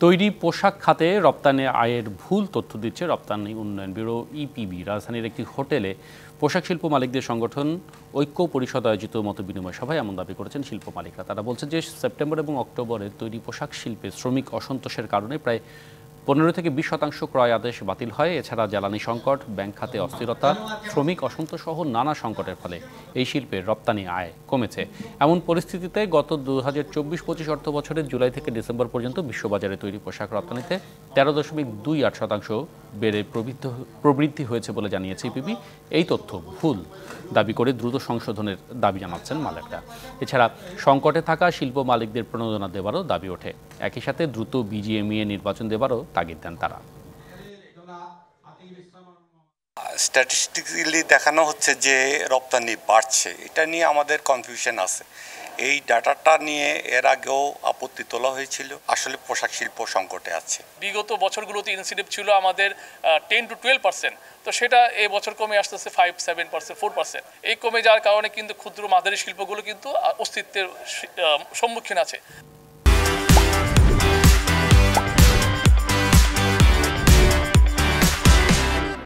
তৈরি পোশাক খাতে রপ্তানি আয়ের ভুল তথ্য দিচ্ছে রপ্তানি উন্নয়ন ব্যুরো ইপিবি। রাজধানীর একটি হোটেলে পোশাক শিল্প মালিকদের সংগঠন ঐক্য পরিষদ আয়োজিত মতবিনিময় সভায় এমন দাবি করেছেন শিল্প মালিকরা। তারা বলছেন যে সেপ্টেম্বর এবং অক্টোবরে তৈরি পোশাক শিল্পে শ্রমিক অসন্তোষের কারণে প্রায় 15 থেকে 20% ক্রয় আদেশ বাতিল হয়। এছাড়া জ্বালানি সংকট, ব্যাংক খাতে অস্থিরতা, শ্রমিক অসন্তোষ সহ নানা সংকটের ফলে এই শিল্পের রপ্তানি আয় কমেছে। এমন পরিস্থিতিতে গত 2024-25 অর্থ বছরের জুলাই থেকে ডিসেম্বর পর্যন্ত বিশ্ববাজারে তৈরি পোশাক রপ্তানিতে 13.28% বেড়ে প্রবৃদ্ধি হয়েছে বলে জানিয়েছে ইপিবি। এই তথ্য ভুল দাবি করে দ্রুত সংশোধনের দাবি জানাচ্ছেন মালিকরা। এছাড়া সংকটে থাকা শিল্প মালিকদের প্রণোদনা দেওয়ারও দাবি ওঠে। একই সাথে দ্রুত বিজিএমইএ নির্বাচন দেওয়ারও তাগিদ দেন তারা। স্ট্যাটিস্টিক্যালি দেখানো হচ্ছে যে রপ্তানি বাড়ছে, এটা নিয়ে আমাদের কনফিউশন আছে। এই ডাটাটা নিয়ে এর আগেও আপত্তি তোলা হয়েছিল। আসলে পোশাক শিল্প সংকটে আছে। বিগত বছরগুলোতে ইনসেন্টিভ ছিল আমাদের 10 to 12%, তো সেটা এই বছর কমে আসতেছে 5-7%, 4%। এই কমে যাওয়ার কারণে কিন্তু ক্ষুদ্র মাঝারি শিল্পগুলো কিন্তু অস্তিত্বের সম্মুখীন আছে।